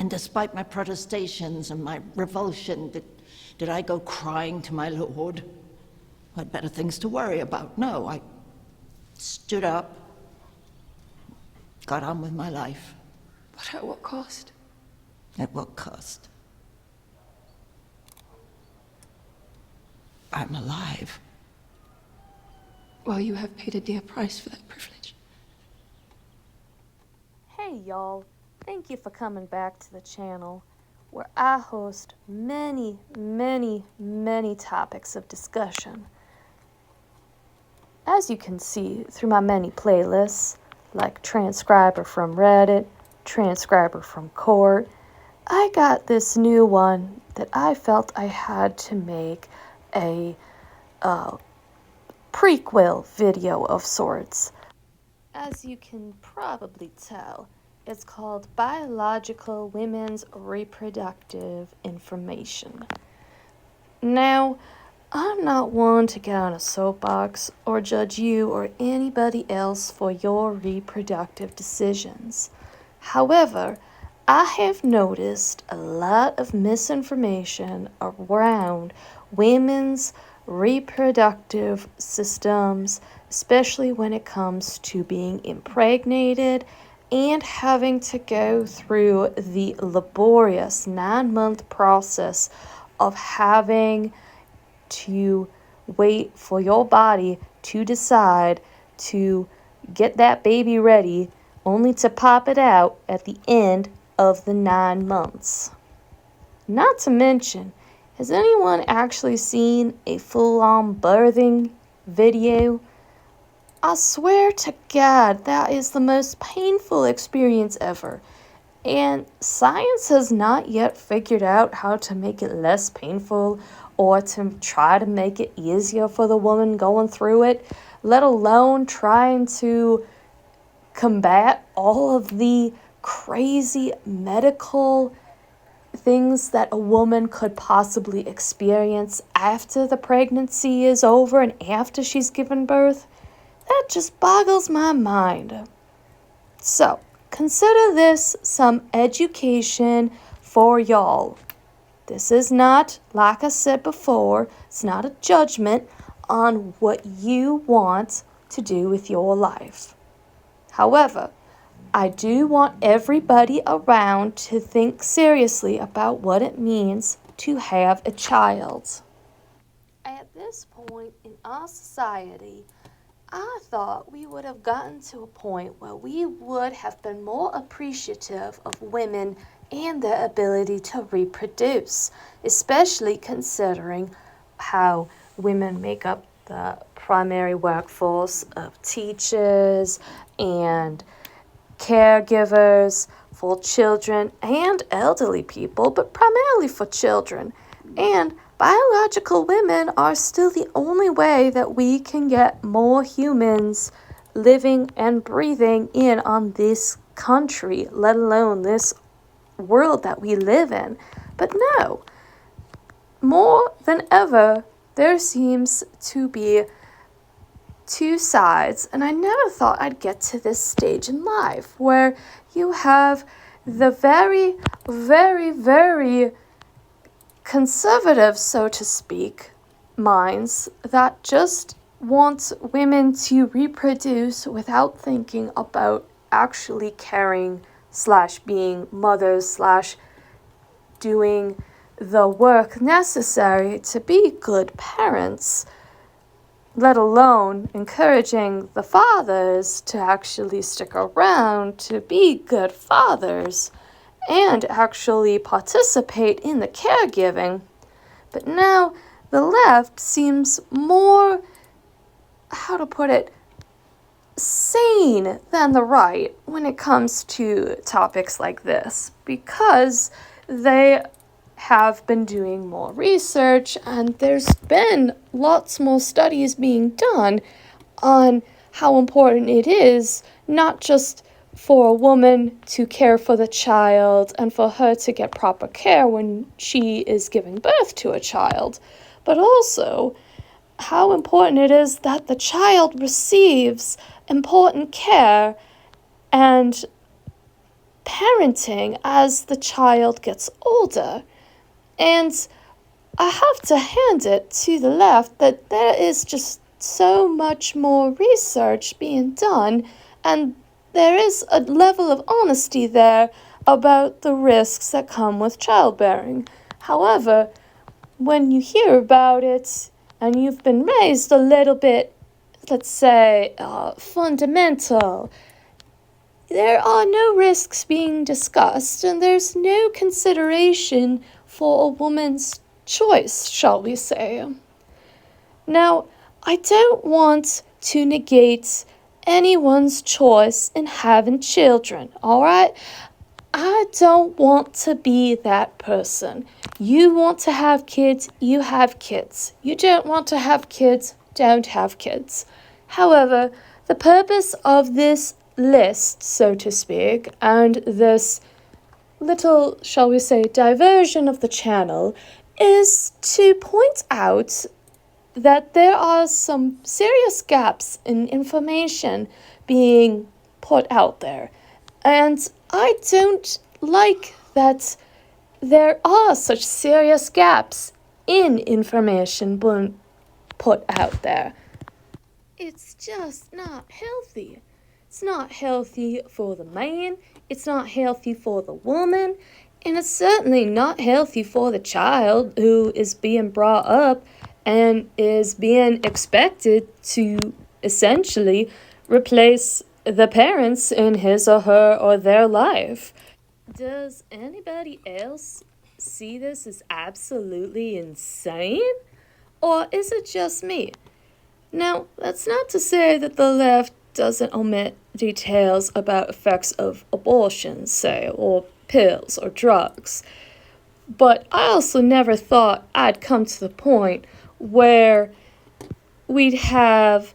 And despite my protestations and my revulsion, did I go crying to my lord? I had better things to worry about. No, I stood up, got on with my life. But at what cost? At what cost? I'm alive. Well, you have paid a dear price for that privilege. Hey y'all, thank you for coming back to the channel, where I host many topics of discussion. As you can see through my many playlists, like Transcriber from Reddit, Transcriber from Court, I got this new one that I felt I had to make a prequel video of sorts. As you can probably tell, it's called Biological Women's Reproductive Information. Now, I'm not one to get on a soapbox or judge you or anybody else for your reproductive decisions. However, I have noticed a lot of misinformation around women's reproductive systems, especially when it comes to being impregnated and having to go through the laborious 9-month process of having to wait for your body to decide to get that baby ready, only to pop it out at the end of the 9 months. Not to mention, has anyone actually seen a full-on birthing video? I swear to God, that is the most painful experience ever. And science has not yet figured out how to make it less painful or to try to make it easier for the woman going through it, let alone trying to combat all of the crazy medical things that a woman could possibly experience after the pregnancy is over and after she's given birth. That just boggles my mind. So, consider this some education for y'all. This is not, like I said before, it's not a judgment on what you want to do with your life. However, I do want everybody around to think seriously about what it means to have a child. At this point in our society, I thought we would have gotten to a point where we would have been more appreciative of women and their ability to reproduce, especially considering how women make up the primary workforce of teachers and caregivers for children and elderly people, but primarily for children. And biological women are still the only way that we can get more humans living and breathing in on this country, let alone this world that we live in. But no, more than ever, there seems to be two sides, and I never thought I'd get to this stage in life where you have the very conservative, so to speak, minds that just want women to reproduce without thinking about actually caring / being mothers / doing the work necessary to be good parents, let alone encouraging the fathers to actually stick around to be good fathers and actually participate in the caregiving. But now the left seems more, how to put it, sane than the right when it comes to topics like this, because they have been doing more research and there's been lots more studies being done on how important it is not just for a woman to care for the child and for her to get proper care when she is giving birth to a child, but also how important it is that the child receives important care and parenting as the child gets older. And I have to hand it to the left that there is just so much more research being done, and there is a level of honesty there about the risks that come with childbearing. However, when you hear about it and you've been raised a little bit, let's say, fundamental, there are no risks being discussed, and there's no consideration for a woman's choice, shall we say. Now, I don't want to negate anyone's choice in having children, all right? I don't want to be that person. You want to have kids, you have kids. You don't want to have kids, don't have kids. However, the purpose of this list, so to speak, and this little, shall we say, diversion of the channel is to point out that there are some serious gaps in information being put out there. And I don't like that there are such serious gaps in information being put out there. It's just not healthy. It's not healthy for the man, it's not healthy for the woman, and it's certainly not healthy for the child who is being brought up and is being expected to essentially replace the parents in his or her or their life. Does anybody else see this as absolutely insane? Or is it just me? Now, that's not to say that the left doesn't omit details about effects of abortion, say, or pills or drugs. But I also never thought I'd come to the point where we'd have,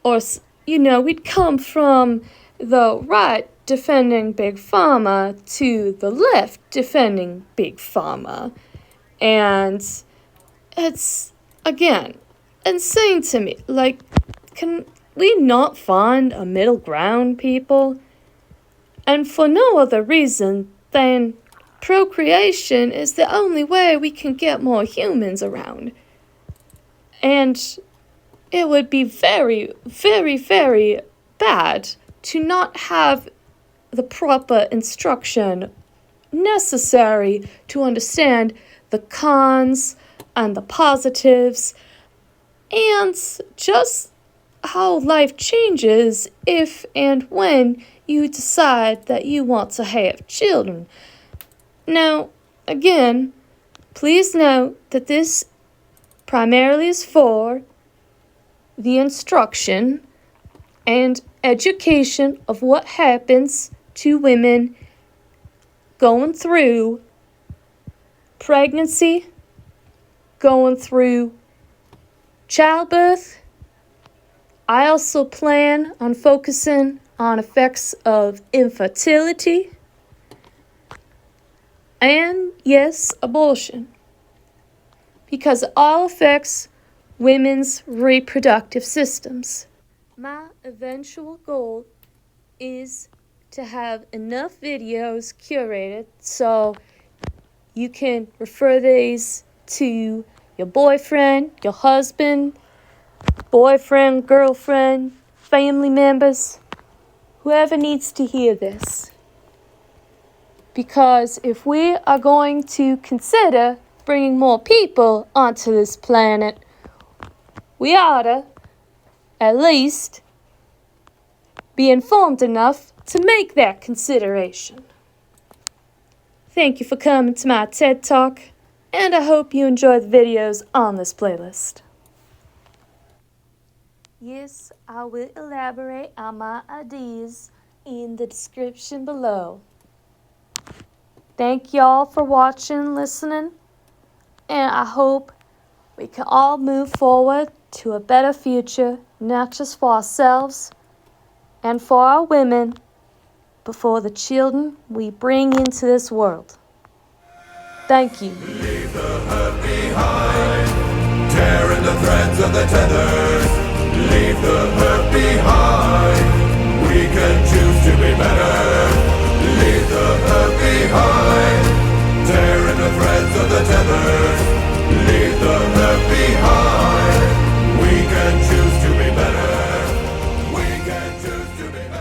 or, we'd come from the right defending Big Pharma to the left defending Big Pharma. And it's, again, insane to me. Like, can we not find a middle ground, people? And for no other reason than procreation is the only way we can get more humans around. And it would be very, very, very bad to not have the proper instruction necessary to understand the cons and the positives and just how life changes if and when you decide that you want to have children. Now, again, please note that this primarily is for the instruction and education of what happens to women going through pregnancy, going through childbirth. I also plan on focusing on effects of infertility and, yes, abortion, because it all affects women's reproductive systems. My eventual goal is to have enough videos curated so you can refer these to your boyfriend, your husband, boyfriend, girlfriend, family members, whoever needs to hear this. Because if we are going to consider bringing more people onto this planet, we ought to at least be informed enough to make that consideration. Thank you for coming to my TED Talk, and I hope you enjoy the videos on this playlist. Yes, I will elaborate on my ideas in the description below. Thank y'all for watching, listening, and I hope we can all move forward to a better future, not just for ourselves and for our women, but for the children we bring into this world. Thank you. Leave the hurt behind, tearing the threads of the tethers. Leave the hurt behind, we can choose to be better.